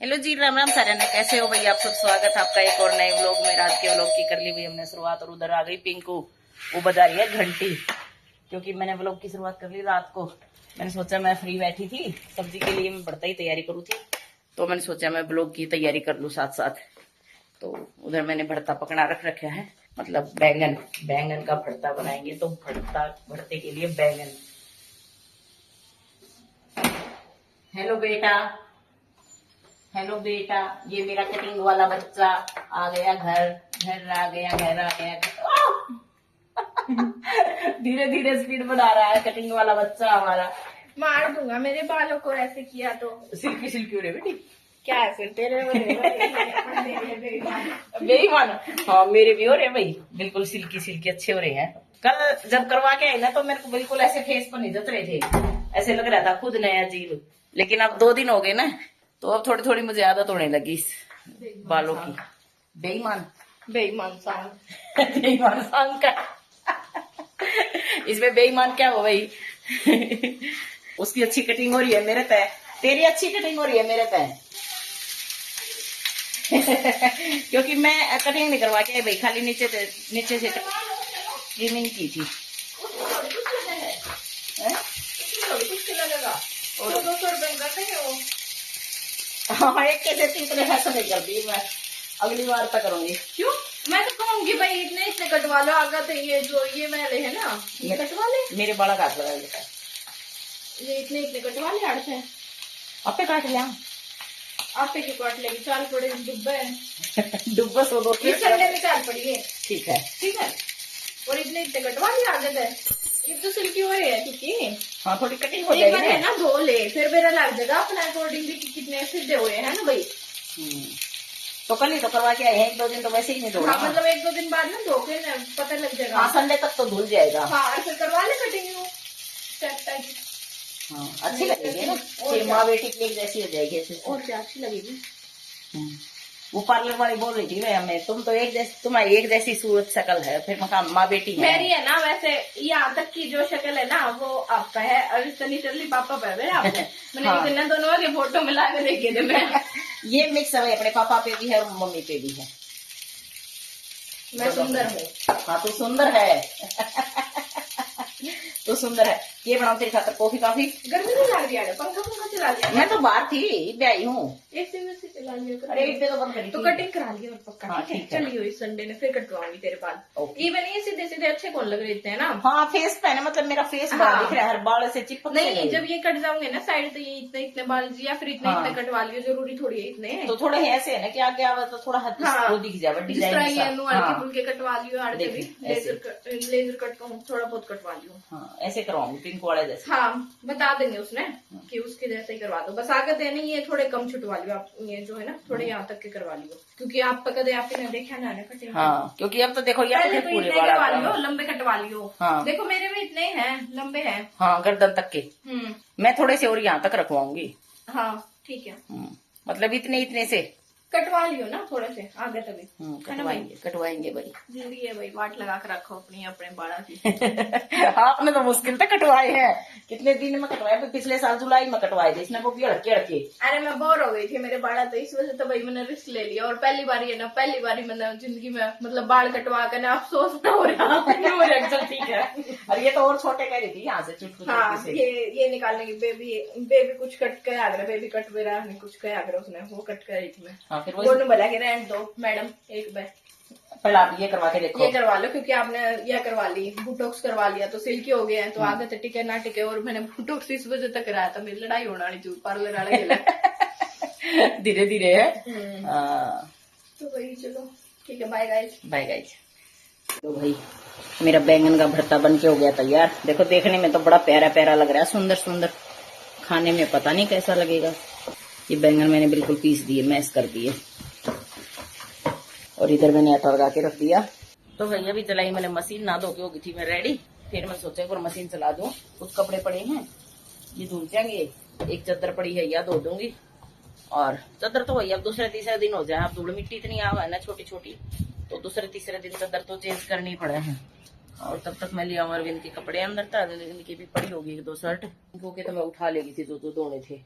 Hello जी, राम राम सारे ने, कैसे हो भैया आप सब। स्वागत है आपका एक और नए व्लॉग में। रात के व्लॉग की कर ली हुई हमने शुरुआत और उधर आ गई पिंकू, वो बजा रही है घंटी। क्योंकि मैंने व्लॉग की शुरुआत कर ली रात को। मैंने सोचा मैं फ्री बैठी थी, सब्जी के लिए मैं भरता ही तैयारी करूँ थी, तो मैंने सोचा मैं व्लॉग की तैयारी कर लूँ साथ साथ। तो उधर मैंने भरता पकड़ा रखा है, मतलब बैंगन का भरता बनाएंगे। तो भरते के लिए बैंगन। हेलो बेटा, हेलो बेटा, ये मेरा कटिंग वाला बच्चा आ गया घर आ गया। धीरे धीरे स्पीड बढ़ा रहा है कटिंग वाला बच्चा हमारा। मार दूंगा मेरे बालों को ऐसे किया तो। सिल्की सिल्की हो रहे बेटी। क्या है फिर तेरे बेईमान। हाँ मेरे भी हो रहे भाई, बिल्कुल सिल्की सिल्की अच्छे हो रहे हैं। कल जब करवा के आई ना तो मेरे को बिल्कुल ऐसे फेस पर नहीं जच रहे थे, ऐसे लग रहा था खुद नया अजीब। लेकिन अब 2 दिन हो गए ना, तो अब थोड़ी थोड़ी मुझे आदत होने लगी इस बालों की। बेईमान बेईमान सांग। बेईमान सांग का। इसमें बेईमान क्या हो भाई। उसकी अच्छी कटिंग हो रही है मेरे तय, तेरी अच्छी कटिंग हो रही है मेरे तय। क्योंकि मैं कटिंग नहीं करवा के भाई, खाली नीचे से ट्रिमिंग की थी। और 200 रुपए का है वो। हाँ, एक कैसे 3 तरह ऐसा नहीं करती मैं, अगली बार तक करूंगी। क्यों? मैं तो कहूंगी भाई इतने कटवा लो आगे। तो ये जो ये वाले है ना, ये कटवा ले। मेरे बड़ा काट लगा लेता है। ये इतने कटवा ले आड़ से। आपे काट लिया। आपे की काट लेगी, चाल पड़े डुब्बे है। डुब्बा 100 इस संडे में चाल पड़ी है। ठीक है। ठीक है, और इतने कटवा लिया आगे थे। ये तो सिल्की हो रही है क्योंकि हाँ थोड़ी कटिंग हो एक बार है जाएगी ना, धो ले फिर मेरा लग जाएगा अपना अकॉर्डिंग भी कितने सीधे हुए हैं ना भाई। तो कल ही तो करवा के आए हैं, 1-2 दिन तो वैसे ही नहीं धोना। हाँ, मतलब 1-2 दिन बाद ना धो के ना पता लग जाएगा। हाँ संडे तक तो धुल जाएगा। हाँ, फिर करवा ले कटिंग। हाँ अच्छी लगेगी ना, फिर माँ बेटी की एक जैसी हो जाएगी ऐसे। और क्या अच्छी लगेगी। वो पार्लर वाली बोल रही थी मैं हमें, तुम तो एक जैसी, तुम्हारी एक जैसी सूरत शक्ल है। फिर मैं माँ बेटी है। मेरी है ना वैसे, यहाँ तक की जो शक्ल है ना वो आपका है, और इतनी चली पापा पे है आपको। मैंने हाँ। इतना दोनों के फोटो मिला के देखे थे मैं। ये मिक्स है, अपने पापा पे भी है और मम्मी पे भी है। मैं सुंदर हूँ। हाँ तू सुंदर है। तो सुंदर है। ये बनाओ तेरी खातर कॉफी काफी। गर्मी नहीं लग रही है, पंखा चला लिया। मैं तो बाहर थी, ब्याई हूँ। एक से चला लिया। अरे एक तो बंद करी तो थी। कटिंग करा लिया और पक्का। हाँ, ठीक है, ठीक है। चलिए इस संडे ने फिर कटवाऊंगी तेरे बाल। ओके। इवन ये सीधे सीधे अच्छे कौन लग रहे हैं ना। हाँ फेस पे है ना, मतलब मेरा फेस बड़ा हाँ। दिख रहा है, हर बाल से चिपक नहीं, जब ये कट जाओगे ना साइड, तो ये इतने बाल या फिर इतने हाँ। कटवा लियो, जरूरी थोड़ी है इतने। तो थोड़े ऐसे है ना कि आगे आवा तो थोड़ा हद हाँ, वो दिख जाए जिस तरह ये डिजाइन। हल्के फुल्के कटवा लियो, आड़ के भी देखिए, ऐसे। लेजर कट तो थोड़ा बहुत कटवा लियो। हाँ ऐसे करवाऊंगी पिंक वाले जैसे। हाँ, बता देंगे उसने कि उसके जैसे ही करवा दो। बस आगे देने ये थोड़े कम छुटवा लियो आप, ये जो है ना थोड़े यहाँ तक के करवा लियो, क्योंकि आप कदे आपने देखा ना कटिंग। हाँ क्योंकि अब तो देखो ये पहले तो पूरे इतने बाल करवा आ लियो, गए। लंबे कटवा लियो। हाँ। देखो मेरे भी इतने ही हैं, लंबे हैं। हाँ गर्दन तक के। मैं थोड़े से और यहाँ तक रखवाऊंगी। हाँ ठीक है, मतलब इतने से कटवा लियो ना थोड़े से आगे तभी। कटवाएंगे भाई। जिंदगी है भाई, वाट लगा कर रखो अपनी अपने बाड़ा की। आपने तो मुश्किल तक कटवाए हैं, कितने दिन में कटवाए। पिछले साल जुलाई में कटवाए थे इसने, वो भी अड़के। अरे मैं बोर हो गई थी मेरे बाड़ा, तो इस वजह से तो भाई मैंने रिस्क ले लिया। और पहली बार है ना, पहली बार मैंने जिंदगी में मतलब बाल कटवा कर ना अफसोस ना हो रहा। चल ठीक है। और ये तो और छोटे कह रही थी यहाँ से चुटकुले हाँ, से। ये निकालने की बेबी कुछ कट कर आगरा, बेबी कट पे रहा कुछ कर आगरा, उसने वो कट कर रही थी मैं। हाँ, फिर बोलने बोला कि रहने दो मैडम एक बार, पहले आप ये करवा के देखो। ये करवा लो, क्योंकि आपने यह करवा ली, बुटॉक्स करवा लिया तो सिल्की हो गया है, तो आगे तो टिके ना टिके। और मैंने बुटॉक्स इस वजह तक कराया था, मेरी लड़ाई होना नहीं चाहिए पार्लर वाले। धीरे धीरे है। तो भाई चलो ठीक है, बाय गाइस। Bye guys. तो भाई मेरा बैंगन का भरता बन के हो गया तैयार। देखो देखने में तो बड़ा प्यारा प्यारा लग रहा है, सुंदर सुंदर। खाने में पता नहीं कैसा लगेगा। ये बैंगन मैंने बिल्कुल पीस दिए, मैश कर दिए, और इधर मैंने आटा लगा के रख दिया। तो भैया भी चलाई मैंने मशीन, ना धो के हो गई थी मैं रेडी। फिर मैं सोचा एक मशीन चला दूं, कुछ कपड़े पड़े हैं ये धुल जाएंगे। एक चादर पड़ी है या धो दूंगी, और चादर तो भैया अब दूसरे तीसरे दिन हो जाए। अब धूल मिट्टी इतनी आवा है ना छोटी छोटी, तो दूसरे तीसरे दिन चादर तो चेंज करनी पड़े हैं। और तब तक मैं लिया अरविंद के कपड़े अंदर था, इनकी भी पड़ी होगी 1-2 शर्ट, क्योंकि तो मैं उठा लेगी थी जो धोने थे।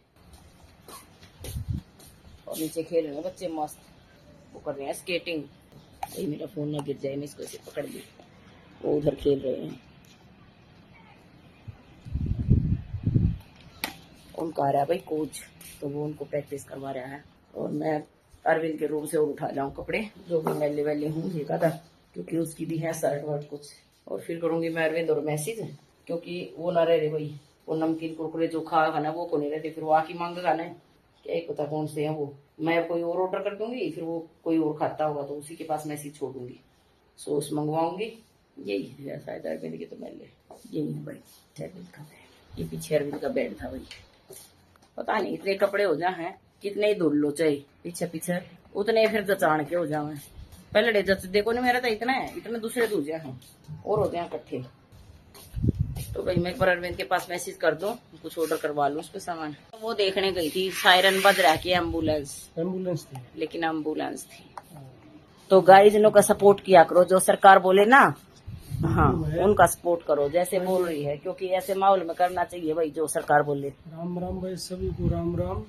और नीचे खेल रहे हैं बच्चे मस्त, वो कर रहे हैं स्केटिंग। भाई मेरा फोन ना गिर जाए, मैं इसको ऐसे पकड़ ली, वो उधर खेल रहे हैं। उनका आ रहा है भाई कोच, तो वो उनको प्रैक्टिस करवा रहा है। और मैं अरविंद के रूम से और उठा जाऊँ कपड़े जो भी मैले वेले हूँ देखा था, क्योंकि उसकी भी है शर्ट वर्ट कुछ। और फिर करूंगी मैं अरविंद और मैसेज, क्योंकि वो ना रहे भाई, वो नमकीन कुरकुरे जो खाएगा ना वो को नहीं रहते, फिर वो आके मांगेगा ना, क्या ही पता कौन से हैं वो। मैं कोई और ऑर्डर कर दूंगी, फिर वो कोई और खाता होगा तो उसी के पास मैसेज छोड़ दूंगी, सॉस मंगवाऊंगी। यही है शायद अरविंद के, तो मैले यही है भाई अरविंद का बेड। ये पीछे अरविंद का बेड था भाई। पता नहीं इतने कपड़े हो जाए हैं, कितने ही धुल लो चाहे पीछे पीछे, उतने फिर जचाण के हो जाए। पहले जच देखो ना, मेरा तो इतना है, इतने दूसरे धुल जाए हैं और हो जाए इकट्ठे। तो भाई मैं एक बार अरविंद के पास मैसेज कर दूं, कुछ ऑर्डर करवा लूं उसके सामान। वो देखने गई थी, सायरन बज रहा की एम्बुलेंस थी, लेकिन एम्बुलेंस थी। तो गाइस इन लोग का सपोर्ट किया करो, जो सरकार बोले ना, हाँ उनका सपोर्ट करो जैसे बोल रही है, क्योंकि ऐसे माहौल में करना चाहिए भाई जो सरकार बोले। राम राम भाई, सभी को राम राम।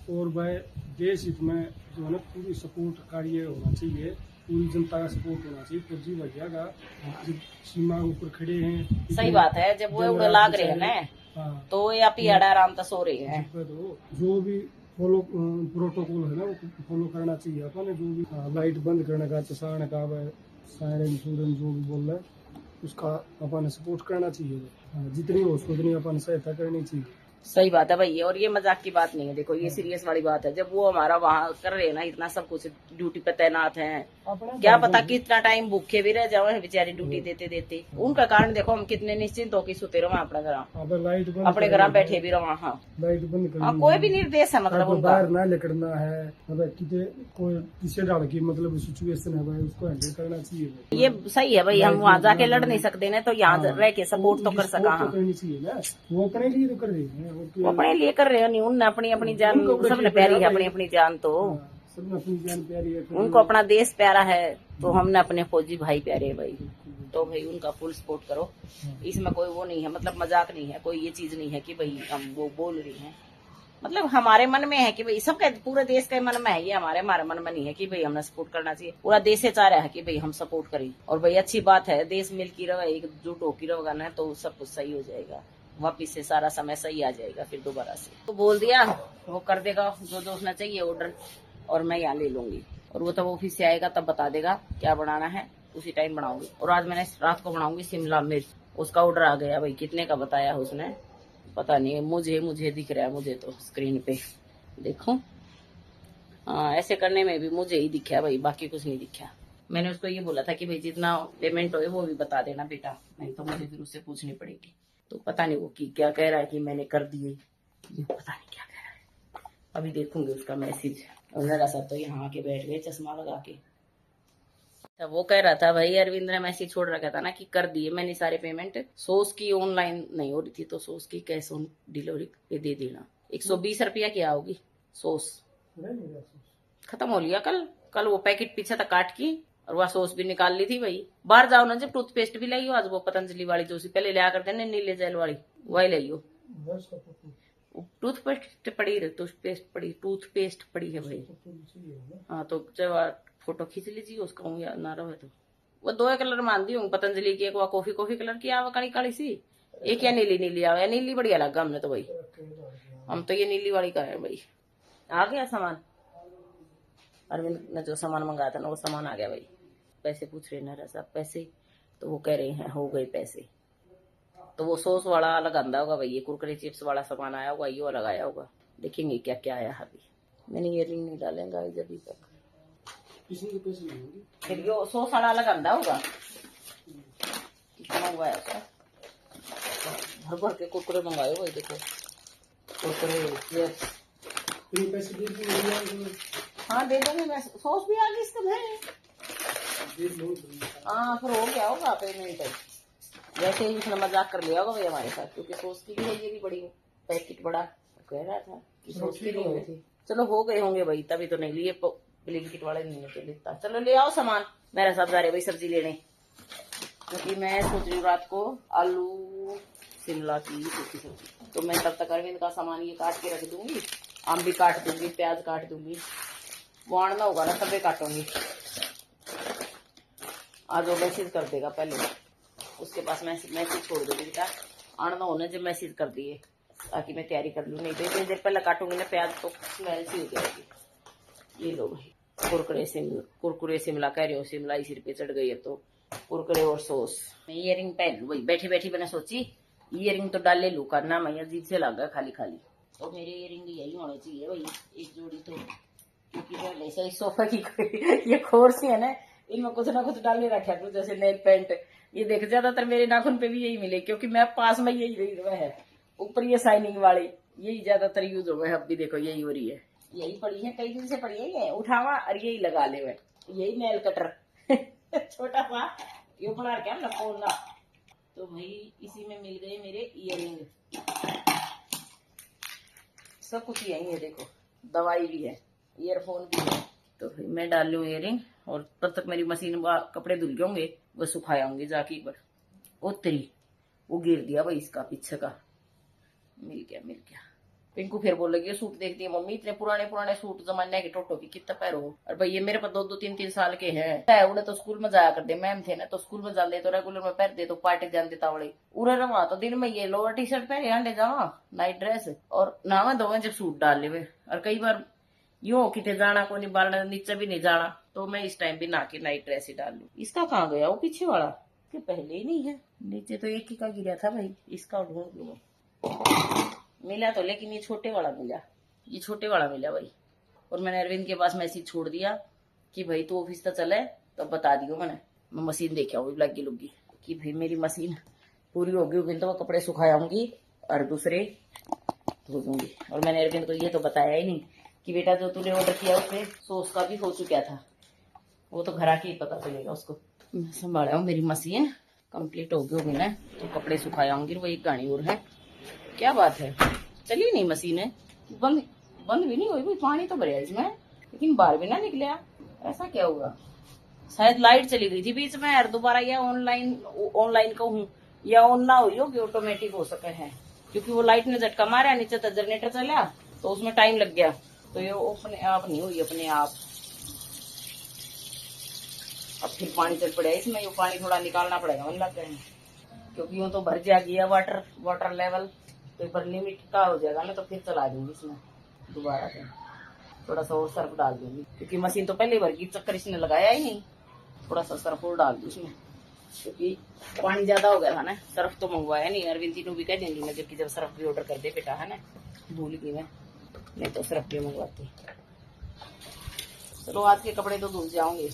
और भाई देश हित में जो है ना पूरी सपोर्ट कार्य होना चाहिए, पूरी जनता का सपोर्ट होना चाहिए। फौजी भैया का जब सीमा के ऊपर खड़े हैं, सही बात है, जब वो उड़ लाग रहे हैं ना, हाँ, तो ये पियाड़ा आराम से सो रहे हैं। जो भी फॉलो प्रोटोकॉल है ना वो फॉलो करना चाहिए अपन। जो भी लाइट बंद करने का, चसाने का, सायरन सूरन जो भी बोल रहा है उसका अपन सपोर्ट करना चाहिए। जितनी हो उसको उतनी अपन सहायता करनी चाहिए। सही बात है भाई, और ये मजाक की बात नहीं है, देखो ये सीरियस वाली बात है। जब वो हमारा वहाँ कर रहे हैं ना, इतना सब कुछ ड्यूटी पे तैनात हैं, क्या पता कितना टाइम भूखे भी रह जाओ बेचारी ड्यूटी देते देते। उनका कारण देखो हम कितने निश्चिंत होकर सुते रहो अपने घर, लाइट अपने घर बैठे भी रहो। हाँ लाइट बंद करनी, कोई भी निर्देश है मतलब उनका, बाहर ना निकलना है, मतलब कोई किसी डाल की मतलब सिचुएशन है भाई, उसको हैंडल करना चाहिए। ये सही है भाई, हम वहाँ जाके लड़ नहीं सकते ना, तो यहाँ रह के सपोर्ट तो कर सका। हाँ करनी चाहिए ना, वो अपने लिए तो कर रही है, वो अपने लिए कर रहे हो नहीं, उनने अपनी अपनी जान, सबने प्यारी है अपनी अपनी जान, तो सबने अपनी जान प्यारी है। उनको अपना देश प्यारा है, तो हमने अपने फौजी भाई प्यारे है भाई। तो भाई उनका फुल सपोर्ट करो, इसमें कोई वो नहीं है, मतलब मजाक नहीं है, कोई ये चीज नहीं है कि भाई हम वो बोल रही हैं। मतलब हमारे मन में है कि भाई सबका, पूरे देश के मन में है ये, हमारे मन में नहीं है कि भाई हमने सपोर्ट करना चाहिए। पूरा देश से चाह रहा है कि भाई हम सपोर्ट करें। और भाई अच्छी बात है, देश मिल की रहे, एकजुट होकर रहेगा ना, तो सब कुछ सही हो जाएगा, वापिस से सारा समय सही आ जाएगा फिर दोबारा से। तो बोल दिया वो कर देगा जो जो उसने चाहिए ऑर्डर, और मैं यहाँ ले लूंगी। और वो तब ऑफिस से आएगा तब बता देगा क्या बनाना है, उसी टाइम बनाऊंगी। और आज मैंने रात को बनाऊंगी शिमला मिर्च, उसका ऑर्डर आ गया भाई। कितने का बताया उसने पता नहीं, मुझे दिख रहा है, मुझे तो स्क्रीन पे देखो। हाँ ऐसे करने में भी मुझे ही दिखा भाई, बाकी कुछ नहीं दिखा। मैंने उसको ये बोला था कि भाई जितना पेमेंट हो वो भी बता देना बेटा, नहीं तो मुझे फिर उससे पूछनी पड़ेगी। तो पता नहीं वो क्या कह रहा है कि मैंने कर दिए, ये पता नहीं क्या कह रहा है। अभी देखूंगी उसका मैसेज। और जरा सा तो यहाँ आके बैठ गए चश्मा लगा के। तो वो कह रहा था भाई, अरविंद ने मैसेज छोड़ रखा था ना कि कर दिए मैंने सारे पेमेंट। सॉस की ऑनलाइन नहीं हो रही थी, तो सॉस की कैश ऑन डिलीवरी पे दे देना। 120 रुपया क्या होगी सॉस, खत्म हो लिया कल वो पैकेट पीछे तक काट की, और वह सॉस भी निकाल ली थी भाई। बाहर जाओ ना, जब टूथपेस्ट भी लाई हो आज, वो पतंजलि वाली जो सी पहले लिया करते ना नीले जेल वाली, वही लाई हो। टूथपेस्ट पड़ी है भाई। हाँ तो जब फोटो खींच लीजिए उसका, या ना रहे तो वो 2 कलर मानती हूँ पतंजलि की, एक वो कॉफी कलर की आवा काली काली सी, एक या नीली आवा, नीली बढ़िया लगा हमने तो भाई। हम तो ये नीली वाली का है भाई। आ गया सामान, अरविंद ने जो सामान मंगाया था ना वो सामान आ गया भाई। पैसे पूछ रहे ना सब पैसे, तो वो कह रहे हैं हो गए पैसे। तो वो सॉस वाला अलग आंदा होगा भाई, ये कुरकुरे चिप्स वाला सामान आया होगा, ये अलग आया होगा। देखेंगे क्या क्या आया। अभी मैंने ये रिंग नहीं डालेंगे अभी तक, फिर यो सॉस वाला अलग आंदा होगा। कितना हुआ है उसका, भर के कुरकुरे मंगाए भाई। देखो कुरकुरे हाँ दे दूंगी मैं, सॉस भी आ गई इसका भाई। हाँ फिर हो गया होगा पेमेंट। वैसे ही उसने मजाक कर लिया होगा भाई हमारे साथ, क्योंकि सॉस की भी है, ये भी बड़ी पैकेट बड़ा कह रहा था कि सॉस की नहीं हुई थी। चलो हो गए होंगे भाई, तभी तो नहीं लिए, ब्लिंकिट वाले नहीं लेके देता। चलो ले आओ सामान, मेरे साथ जा रहे भाई सब्जी लेने, क्योंकि मैं सोच रही हूँ रात को आलू शिमला की सूखी सब्जी। तो मैं तब तक अरविंद का सामान ये काट के रख दूंगी, आम भी काट दूंगी, प्याज काट दूंगी, वो आना होगा ना तबे काटूंगी। आज वो मैसेज कर देगा पहले, उसके पास मैसेज छोड़ दूंगी बेटा, आना होने जब मैसेज कर दिए ताकि मैं तैयारी कर लूँ। नहीं तो इतनी देर पहले काटूंगी ना प्याज तो स्मेल सी हो जाएगी। ये लो भाई कुरकुरे शिमला कह रही हो, शिमला ही सिर पे चढ़ गई है तो कुरकुरे और सॉस। मैं इयरिंग पहन लू भाई, बैठी बैठी मैंने सोची इयरिंग तो डाले लू, करना मैं अजीब से लग गया खाली खाली। तो मेरे इयरिंग यही होने चाहिए भाई, एक जोड़ी तो, क्योंकि पहले से सोफा की ये खोर सी है ना, इनमें कुछ ना कुछ डाले रखा करूँ, जैसे नेल पेंट। ये देख ज्यादातर मेरे नाखून पे भी यही मिले, क्योंकि मैं पास में यही रही हुआ है। ऊपर ये शाइनिंग वाली यही ज्यादातर यूज हो गए। अब भी देखो यही हो रही है, यही पड़ी है, कई दिन से पड़ी है, ये उठावा और यही लगा ले हुए, यही नेल कटर छोटा सा ये बना क्या ना फोन ना। तो भाई इसी में मिल गए मेरे इयरिंग, सब कुछ यही है। देखो दवाई भी है, ईयरफोन भी है। तो भाई मैं डाल लूँ इयरिंग, और तब तक मेरी मशीन कपड़े धुल गए होंगे, वो सुखाए होंगे जाके एक बार। उत्तरी वो गिर दिया भाई, इसका पीछे का मिल गया। पिंकू फिर बोलेगी सूट देखती है मम्मी, इतने पुराने पुराने सूट जमाने के टोटो की कितना पैरो। और भाई ये मेरे पास 2-2 3-3 साल के हैं। उड़े तो स्कूल में जाया करते, मैम थे ना तो स्कूल में जाते तो रेगुलर में पहनते, तो पार्टी जान देता बड़े उड़े रहा। तो दिन में ये लोअर टी शर्ट पहने अंडे जावा, नाइट ड्रेस, और नहावा धोवा जब सूट डाल ले। और कई बार यूं कितने जाना को नहीं, बालना नीचे भी नहीं जाना, तो मैं इस टाइम भी नहा के नाइट ड्रेस ही डाल लू। इसका कहाँ गया वो पीछे वाला, कि पहले ही नहीं है। नीचे तो एक ही का गिरा था भाई, इसका ढूंढ लू। मिला तो, लेकिन ये छोटे वाला मिला, ये छोटे वाला मिला भाई। और मैंने अरविंद के पास मैसेज छोड़ दिया कि भाई तू ऑफिस तक चले तो बता दियो। मैं मशीन देखे आऊंगी लग्गी लुग्गी, कि भाई मेरी मशीन पूरी होगी तो वो कपड़े सुखाऊंगी और दूसरे धो दूंगी। और मैंने अरविंद को ये तो बताया ही नहीं कि बेटा जो तूने ऑर्डर किया उसमें सॉस का भी हो चुका था, वो तो घर आके ही पता चलेगा उसको। मैं संभाला हूँ, मेरी मशीन कंप्लीट होगी ना तो कपड़े सुखाऊंगी। वो एक गाड़ी और है, क्या बात है, चलिए नहीं मशीन है, बंद भी नहीं हुई। पानी तो भरा इसमें लेकिन बाहर भी ना निकला, ऐसा क्या हुआ। शायद लाइट चली गई थी बीच में, और दोबारा या ऑनलाइन कहूँ या ऑन ना हुई होगी, ऑटोमेटिक हो सके है, क्योंकि वो लाइट ने झटका मारा, नीचे तो जनरेटर चला तो उसमें टाइम लग गया, तो ये अपने आप नहीं हुई अपने आप। अब फिर पानी चल पड़ेगा इसमें, ये पानी थोड़ा निकालना पड़ेगा मन लग गए, क्योंकि यूँ तो भर जा गया वाटर लेवल, तो एक बार लिमिट का हो जाएगा ना तो फिर चला दूंगी इसमें दोबारा से। थोड़ा सा और सर्फ डाल दूंगी, क्योंकि मशीन तो पहले भर की, चक्कर इसने लगाया ही नहीं। थोड़ा सा सर्फ और डाल दूँ इसमें, क्योंकि पानी ज्यादा हो गया था ना। सर्फ तो मंगवाया नहीं, अरविंद जी को भी कह देंगी मैं, जबकि जब सर्फ भी ऑर्डर कर दे बेटा है ना, भूल गई मैं, नहीं तो सर्फ भी मंगवाती। चलो आज के कपड़े तो धुल जाओगे।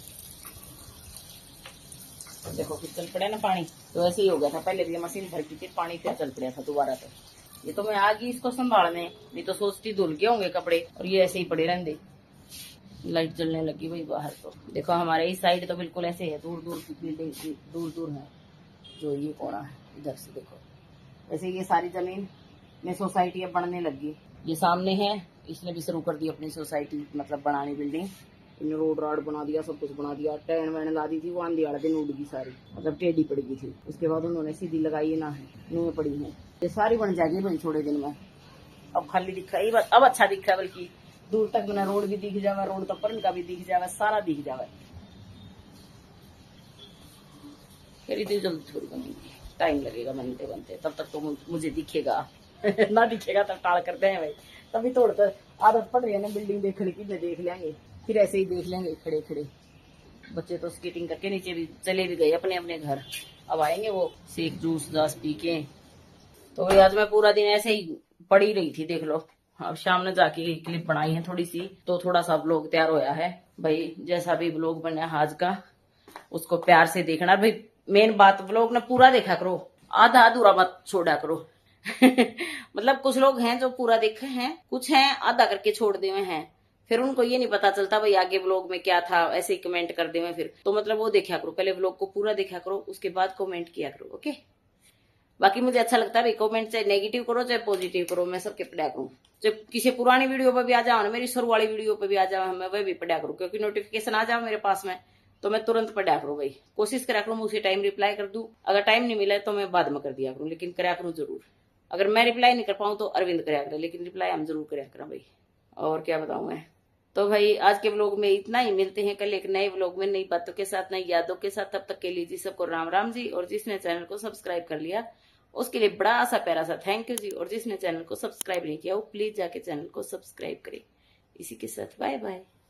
देखो फिर चल पड़े ना पानी, तो ऐसे ही हो गया था। पहले भी मशीन भर की थी, पानी फिर चल पड़ा था दोबारा। तो ये तो मैं आ गई इसको संभालने, नहीं तो सोचती धुल के होंगे कपड़े और ये ऐसे ही पड़े रहते। लाइट जलने लगी भाई बाहर। तो देखो हमारे इस साइड तो बिल्कुल ऐसे है, दूर दूर की बिल्डिंग दूर है, जो ये कोना है इधर से देखो। वैसे ये सारी जमीन में सोसाइटी अब बनने लगी। ये सामने है, इसने भी शुरू कर दी अपनी सोसाइटी, मतलब बनानी बिल्डिंग। इन्हें रोड राड बना दिया, सब कुछ बना दिया। टैन वैन ला दी थी, वो आंधी वाला दिन उड़ गई सारी, मतलब टेढ़ी पड़ गई थी। उसके बाद उन्होंने सीधी लगाई ना है, नुएं पड़ी है। ये सारी बन जाएगी भाई थोड़े दिन में। अब खाली दिखा ही, अब अच्छा दिखा है, बल्कि दूर तक मैंने रोड भी दिख जावे, रोड तक पर का भी दिख जावे, सारा दिख जावे। फिर इतनी जल्दी थोड़ी बनेगी, टाइम लगेगा बनते बनते, तब तक तो मुझे दिखेगा ना दिखेगा तब टाल करते हैं भाई। तभी तोड़कर आदत पड़ रही है ना बिल्डिंग देखने की, देख लेंगे फिर ऐसे ही देख लेंगे खड़े खड़े। बच्चे तो स्केटिंग करके नीचे भी चले भी गए अपने अपने घर, अब आएंगे वो शेक जूस दास पी के। तो भाई आज मैं पूरा दिन ऐसे ही पड़ी रही थी, देख लो। अब शाम ने जाके क्लिप बनाई है थोड़ी सी, तो थोड़ा सा ब्लॉग तैयार होया है भाई। जैसा भी ब्लॉग बना आज का, उसको प्यार से देखना भाई। मेन बात, ब्लॉग ने पूरा देखा करो, आधा अधूरा मत छोड़ा करो मतलब कुछ लोग हैं जो पूरा देखे हैं, कुछ हैं आधा करके छोड़ दे हुए हैं, फिर उनको ये नहीं पता चलता भाई आगे व्लॉग में क्या था, ऐसे ही कमेंट कर दे। फिर तो मतलब वो देखा करो, पहले व्लॉग को पूरा देखा करो, उसके बाद कमेंट किया करो, ओके। बाकी मुझे अच्छा लगता है भाई, कमेंट चाहे नेगेटिव करो चाहे पॉजिटिव करो, मैं सबके पढ़ा करूँ। जब किसी पुरानी वीडियो पे भी आ जाओ ना, मेरी शुरू वाली वीडियो पे भी आ जाओ, मैं वह भी पढ़ा करूँ, क्योंकि नोटिफिकेशन आ जाओ मेरे पास में तो मैं तुरंत पढ़ा करूँ भाई। कोशिश करा करूँ मैं उसी टाइम रिप्लाई कर दूं, अगर टाइम नहीं मिला तो मैं बाद में कर दिया करूँ, लेकिन करा करूँ जरूर। अगर मैं रिप्लाई नहीं कर पाऊँ तो अरविंद करा करे, लेकिन रिप्लाई हम जरूर करा करा भाई, और क्या बताऊं मैं। तो भाई आज के व्लॉग में इतना ही, मिलते हैं कल एक नए व्लॉग में, नई बातों के साथ, नई यादों के साथ। तब तक के लिए जी सबको राम राम जी। और जिसने चैनल को सब्सक्राइब कर लिया उसके लिए बड़ा सा प्यारा सा थैंक यू जी। और जिसने चैनल को सब्सक्राइब नहीं किया वो प्लीज जाके चैनल को सब्सक्राइब करे। इसी के साथ बाय बाय।